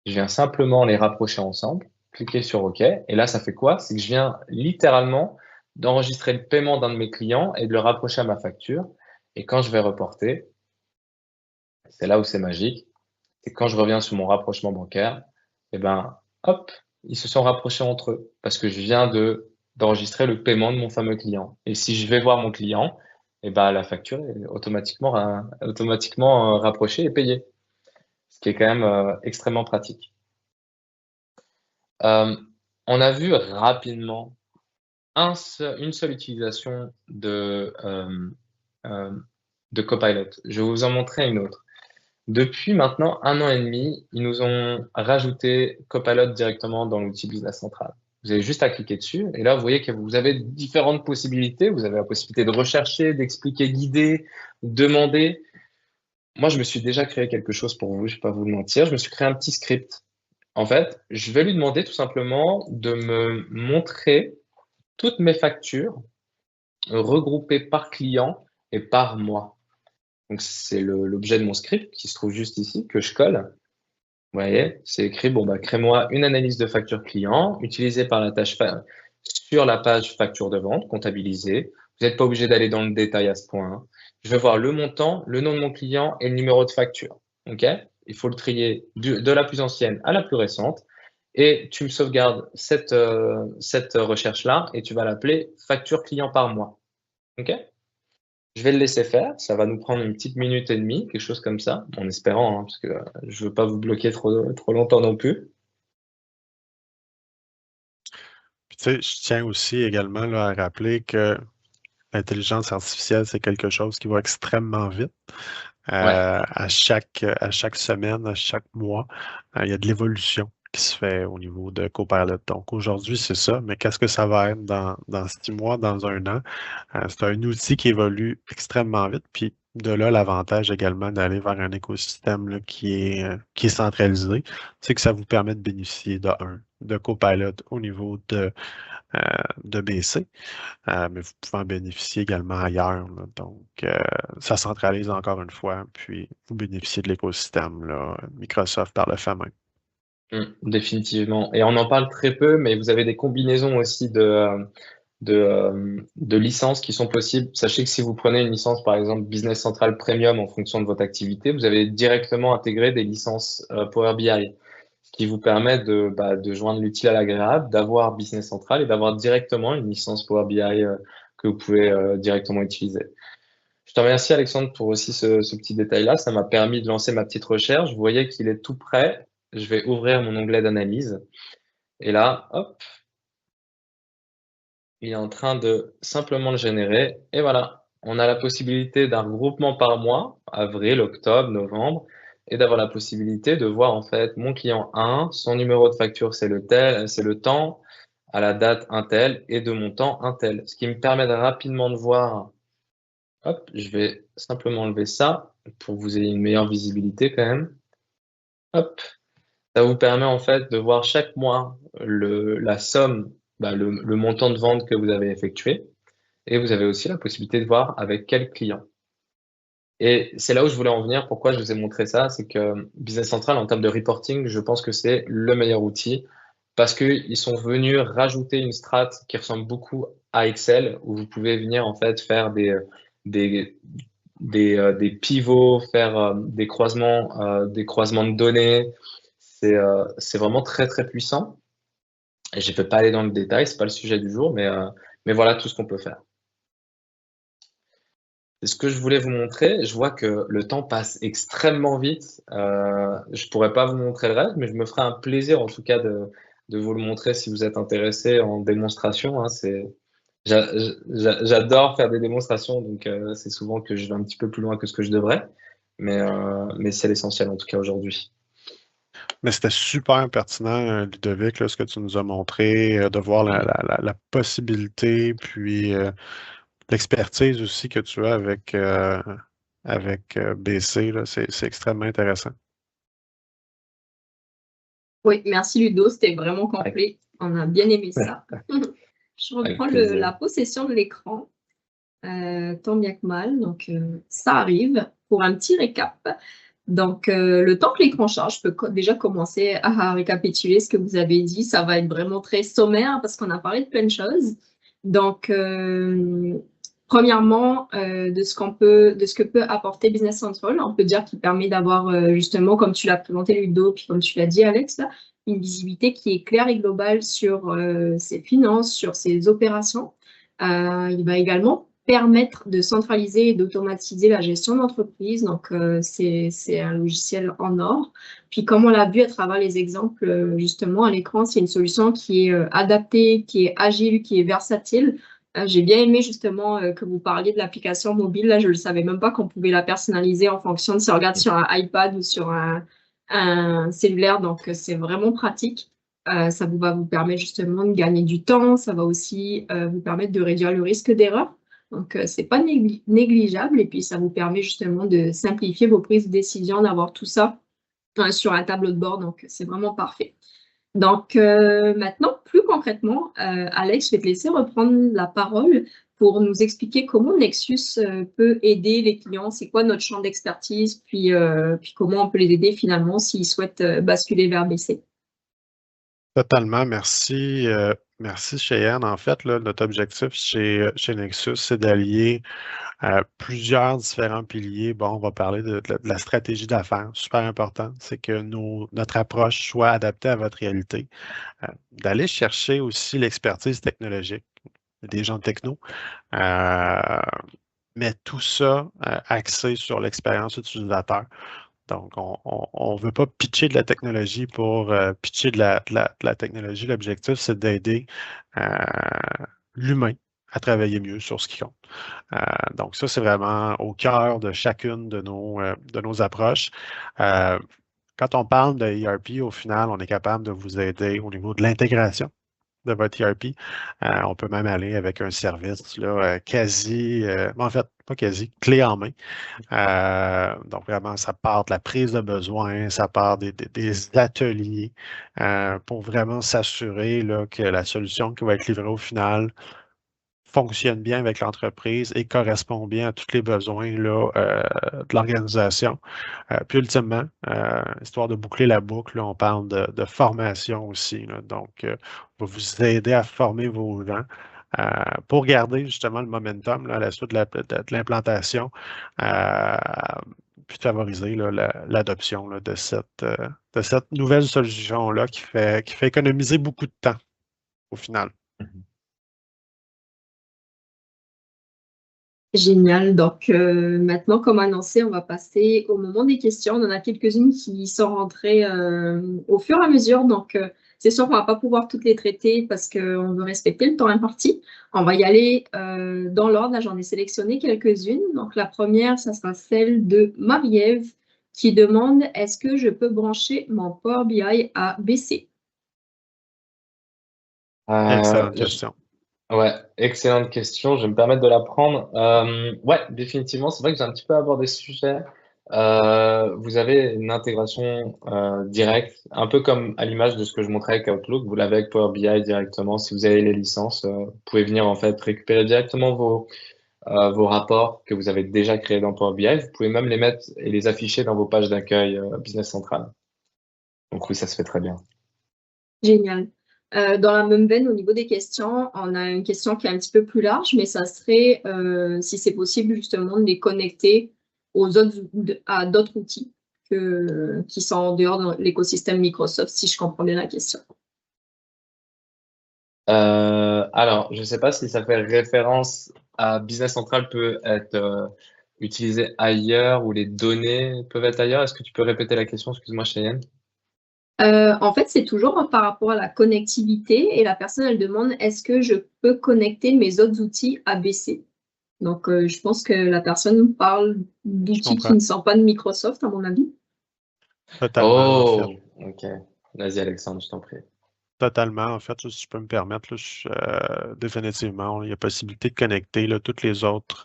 Je viens simplement les rapprocher ensemble, cliquer sur OK. Et là, ça fait quoi? C'est que je viens littéralement d'enregistrer le paiement d'un de mes clients et de le rapprocher à ma facture. Et quand je vais reporter, c'est là où c'est magique, c'est quand je reviens sur mon rapprochement bancaire, et ben, hop, ils se sont rapprochés entre eux parce que je viens d'enregistrer le paiement de mon fameux client. Et si je vais voir mon client, et ben, la facture est automatiquement rapprochée et payée, ce qui est quand même extrêmement pratique. On a vu rapidement une seule utilisation de Copilot. Je vais vous en montrer une autre. Depuis maintenant 1 an et demi, ils nous ont rajouté Copilot directement dans l'outil Business Central. Vous avez juste à cliquer dessus et là, vous voyez que vous avez différentes possibilités. Vous avez la possibilité de rechercher, d'expliquer, guider, demander. Moi, je me suis déjà créé quelque chose pour vous, je ne vais pas vous le mentir. Je me suis créé un petit script. En fait, je vais lui demander tout simplement de me montrer toutes mes factures regroupées par client et par mois. Donc, c'est l'objet de mon script qui se trouve juste ici, que je colle. Vous voyez, c'est écrit, bon, bah, crée-moi une analyse de facture client utilisée par la tâche sur la page facture de vente, comptabilisée. Vous n'êtes pas obligé d'aller dans le détail à ce point, hein. Je vais voir le montant, le nom de mon client et le numéro de facture. OK? Il faut le trier de la plus ancienne à la plus récente. Et tu me sauvegardes cette recherche-là et tu vas l'appeler facture client par mois. OK? Je vais le laisser faire. Ça va nous prendre une petite minute et demie, quelque chose comme ça, en espérant, hein, parce que je veux pas vous bloquer trop longtemps non plus. Puis, tu sais, je tiens aussi également là, à rappeler que l'intelligence artificielle, c'est quelque chose qui va extrêmement vite. Ouais. À chaque semaine, à chaque mois, il y a de l'évolution qui se fait au niveau de Copilot. Donc aujourd'hui, c'est ça, mais qu'est-ce que ça va être dans 6 mois, dans 1 an? C'est un outil qui évolue extrêmement vite, puis de là, l'avantage également d'aller vers un écosystème là, qui est centralisé, c'est que ça vous permet de bénéficier de Copilot au niveau de BC. Mais vous pouvez en bénéficier également ailleurs, là. Donc, ça centralise encore une fois, puis vous bénéficiez de l'écosystème là, Microsoft par le fait même. Définitivement. Et on en parle très peu, mais vous avez des combinaisons aussi de licences qui sont possibles. Sachez que si vous prenez une licence, par exemple, Business Central Premium en fonction de votre activité, vous avez directement intégré des licences Power BI, ce qui vous permet de joindre l'utile à l'agréable, d'avoir Business Central et d'avoir directement une licence Power BI que vous pouvez directement utiliser. Je te remercie, Alexandre, pour aussi ce petit détail-là. Ça m'a permis de lancer ma petite recherche. Vous voyez qu'il est tout prêt. Je vais ouvrir mon onglet d'analyse. Et là, hop, il est en train de simplement le générer. Et voilà, on a la possibilité d'un regroupement par mois, avril, octobre, novembre, et d'avoir la possibilité de voir en fait mon client 1, son numéro de facture, c'est le temps, à la date un tel, et de mon temps un tel. Ce qui me permet de rapidement de voir. Hop, je vais simplement enlever ça pour que vous ayez une meilleure visibilité quand même. Hop, ça vous permet en fait de voir chaque mois la somme, le montant de vente que vous avez effectué. Et vous avez aussi la possibilité de voir avec quel client. Et c'est là où je voulais en venir. Pourquoi je vous ai montré ça? C'est que Business Central, en termes de reporting, je pense que c'est le meilleur outil parce qu'ils sont venus rajouter une strat qui ressemble beaucoup à Excel où vous pouvez venir en fait faire des pivots, faire des croisements de données. C'est vraiment très, très puissant. Et je ne vais pas aller dans le détail, c'est pas le sujet du jour, mais voilà tout ce qu'on peut faire. C'est ce que je voulais vous montrer. Je vois que le temps passe extrêmement vite. Je pourrais pas vous montrer le reste, mais je me ferai un plaisir en tout cas de vous le montrer si vous êtes intéressé en démonstration, hein. J'adore faire des démonstrations, donc c'est souvent que je vais un petit peu plus loin que ce que je devrais, mais c'est l'essentiel en tout cas aujourd'hui. Mais c'était super pertinent, Ludovic, là, ce que tu nous as montré, de voir la possibilité, puis l'expertise aussi que tu as avec BC, là, c'est extrêmement intéressant. Oui, merci Ludo, c'était vraiment complet. On a bien aimé ça. Je reprends la possession de l'écran, tant bien que mal. Donc, ça arrive pour un petit récap. Donc, le temps que l'écran charge, je peux déjà commencer à récapituler ce que vous avez dit. Ça va être vraiment très sommaire parce qu'on a parlé de plein de choses. Donc, premièrement, de ce que peut apporter Business Central, on peut dire qu'il permet d'avoir justement, comme tu l'as présenté Ludo, puis comme tu l'as dit Alex, là, une visibilité qui est claire et globale sur ses finances, sur ses opérations. Il va également permettre de centraliser et d'automatiser la gestion d'entreprise. Donc, c'est un logiciel en or. Puis, comme on l'a vu à travers les exemples, justement, à l'écran, c'est une solution qui est adaptée, qui est agile, qui est versatile. J'ai bien aimé justement que vous parliez de l'application mobile. Là, je ne savais même pas qu'on pouvait la personnaliser en fonction de si on regarde sur un iPad ou sur un cellulaire. Donc, c'est vraiment pratique. Ça va vous permettre justement de gagner du temps. Ça va aussi vous permettre de réduire le risque d'erreur. Donc, c'est pas négligeable. Et puis, ça vous permet justement de simplifier vos prises de décision, d'avoir tout ça sur un tableau de bord. Donc, c'est vraiment parfait. Donc, maintenant, plus concrètement, Alex, je vais te laisser reprendre la parole pour nous expliquer comment Nexus peut aider les clients, c'est quoi notre champ d'expertise, puis comment on peut les aider finalement s'ils souhaitent basculer vers BC. Totalement, merci. Merci Cheyenne. En fait, là, notre objectif chez Nexus, c'est d'allier plusieurs différents piliers. Bon, on va parler de la stratégie d'affaires. Super important, c'est que notre approche soit adaptée à votre réalité. D'aller chercher aussi l'expertise technologique des gens techno, mais tout ça axé sur l'expérience utilisateur. Donc, on ne veut pas pitcher de la technologie pour pitcher de la technologie. L'objectif, c'est d'aider l'humain à travailler mieux sur ce qui compte. Donc, ça, c'est vraiment au cœur de chacune de nos approches. Quand on parle de ERP, au final, on est capable de vous aider au niveau de l'intégration de votre ERP. On peut même aller avec un service là, quasi, en fait, pas quasi, clé en main. Donc, vraiment, ça part de la prise de besoin, ça part des ateliers pour vraiment s'assurer là, que la solution qui va être livrée au final fonctionne bien avec l'entreprise et correspond bien à tous les besoins là, de l'organisation. Puis ultimement, histoire de boucler la boucle, là, on parle de formation aussi. Là. Donc, on va vous aider à former vos gens pour garder justement le momentum là, à la suite de l'implantation, puis favoriser l'adoption de cette nouvelle solution-là qui fait économiser beaucoup de temps au final. Génial. Donc, maintenant, comme annoncé, on va passer au moment des questions. On en a quelques-unes qui sont rentrées au fur et à mesure. Donc, c'est sûr qu'on ne va pas pouvoir toutes les traiter parce qu'on veut respecter le temps imparti. On va y aller dans l'ordre. Là, j'en ai sélectionné quelques-unes. Donc, la première, ça sera celle de Marie-Ève qui demande « Est-ce que je peux brancher mon Power BI à BC ?» Excellente question. Ouais, excellente question. Je vais me permettre de la prendre. Ouais, définitivement, c'est vrai que j'ai un petit peu abordé ce sujet. Vous avez une intégration directe, un peu comme à l'image de ce que je montrais avec Outlook. Vous l'avez avec Power BI directement. Si vous avez les licences, vous pouvez venir en fait récupérer directement vos rapports que vous avez déjà créés dans Power BI. Vous pouvez même les mettre et les afficher dans vos pages d'accueil Business Central. Donc oui, ça se fait très bien. Génial. Dans la même veine, au niveau des questions, on a une question qui est un petit peu plus large, mais ça serait si c'est possible justement de les connecter à d'autres outils qui sont en dehors de l'écosystème Microsoft, si je comprends bien la question. Alors, je ne sais pas si ça fait référence à Business Central peut être utilisé ailleurs ou les données peuvent être ailleurs. Est-ce que tu peux répéter la question? Excuse-moi, Cheyenne. En fait, c'est toujours par rapport à la connectivité et la personne, elle demande est-ce que je peux connecter mes autres outils ABC? Donc, je pense que la personne parle d'outils qui ne sont pas de Microsoft, à mon avis. Totalement, en fait. Oh, ok. Vas-y, Alexandre, je t'en prie. Totalement, en fait, si je peux me permettre, là, définitivement, il y a possibilité de connecter là, tous les autres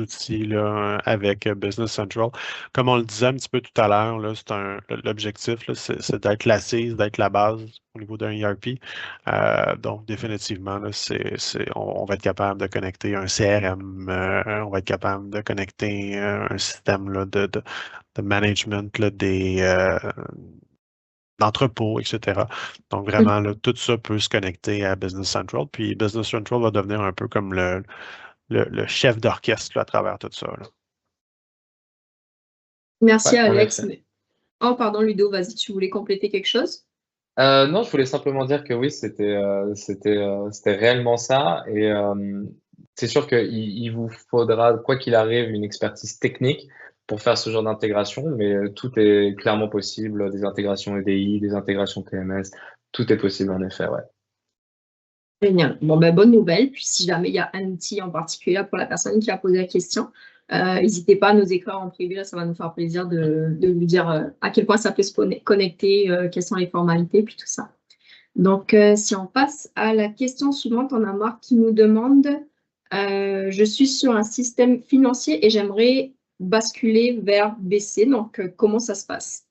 outils là, avec Business Central. Comme on le disait un petit peu tout à l'heure, là, l'objectif, là, c'est d'être l'assise, d'être la base au niveau d'un ERP. Donc, définitivement, là, on va être capable de connecter un CRM, on va être capable de connecter un système là, de management là, d'entrepôts, etc. Donc, vraiment, là, tout ça peut se connecter à Business Central. Puis Business Central va devenir un peu comme le chef d'orchestre à travers tout ça. Là. Merci Ouais, en Alex. effet. Oh, pardon Ludo, vas-y, tu voulais compléter quelque chose? Non, je voulais simplement dire que oui, c'était réellement ça. Et c'est sûr qu'il vous faudra, quoi qu'il arrive, une expertise technique pour faire ce genre d'intégration, mais tout est clairement possible. Des intégrations EDI, des intégrations TMS, tout est possible en effet, ouais. Génial. Bon, ben, bonne nouvelle. Puis si jamais il y a un outil en particulier pour la personne qui a posé la question, n'hésitez pas à nous écrire en privé. Là, ça va nous faire plaisir de vous dire à quel point ça peut se connecter, quelles sont les formalités, puis tout ça. Donc, si on passe à la question suivante, on a Marc qui nous demande je suis sur un système financier et j'aimerais basculer vers BC. Donc, comment ça se passe?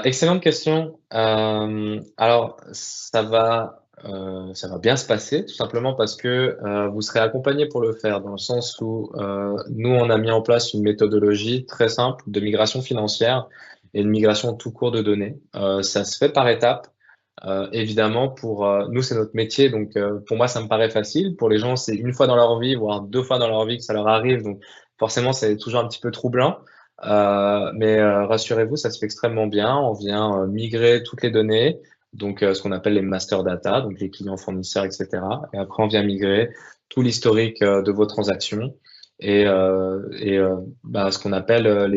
Excellente question. Alors, ça va bien se passer, tout simplement parce que vous serez accompagné pour le faire, dans le sens où nous, on a mis en place une méthodologie très simple de migration financière et de migration tout court de données. Ça se fait par étapes. Évidemment, pour nous, c'est notre métier, donc pour moi, ça me paraît facile. Pour les gens, c'est une fois dans leur vie, voire 2 fois dans leur vie que ça leur arrive, donc forcément, c'est toujours un petit peu troublant. Mais rassurez-vous, ça se fait extrêmement bien. On vient migrer toutes les données, donc ce qu'on appelle les master data, donc les clients fournisseurs, etc. Et après, on vient migrer tout l'historique de vos transactions et ce qu'on appelle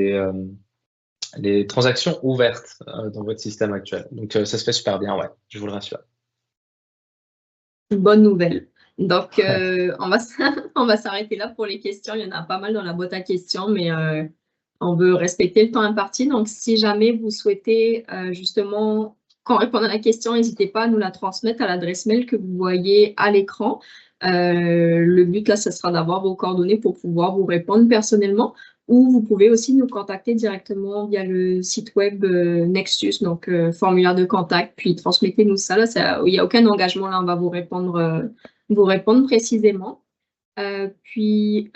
les transactions ouvertes dans votre système actuel. Donc ça se fait super bien, ouais, je vous le rassure. Bonne nouvelle. Donc, on va s'arrêter là pour les questions. Il y en a pas mal dans la boîte à questions, mais on veut respecter le temps imparti. Donc, si jamais vous souhaitez justement qu'on réponde à la question, n'hésitez pas à nous la transmettre à l'adresse mail que vous voyez à l'écran. Le but là, ce sera d'avoir vos coordonnées pour pouvoir vous répondre personnellement. Ou vous pouvez aussi nous contacter directement via le site web Nexus, donc formulaire de contact, puis transmettez-nous ça. Là, il n'y a aucun engagement, là, on va vous répondre précisément. Petit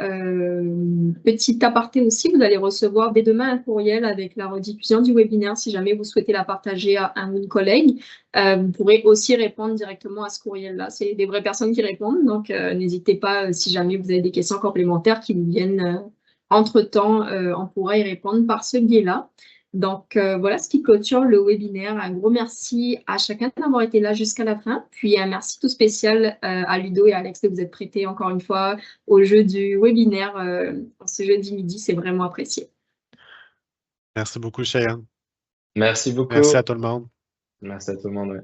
aparté aussi, vous allez recevoir dès demain un courriel avec la rediffusion du webinaire. Si jamais vous souhaitez la partager à un ou une collègue, vous pourrez aussi répondre directement à ce courriel-là. C'est des vraies personnes qui répondent, donc n'hésitez pas, si jamais vous avez des questions complémentaires qui vous viennent entre-temps, on pourra y répondre par ce biais-là. Donc, voilà ce qui clôture le webinaire. Un gros merci à chacun d'avoir été là jusqu'à la fin. Puis, un merci tout spécial à Ludo et à Alex de vous être prêtés encore une fois au jeu du webinaire ce jeudi midi. C'est vraiment apprécié. Merci beaucoup, Cheyenne. Merci beaucoup. Merci à tout le monde. Merci à tout le monde. Ouais.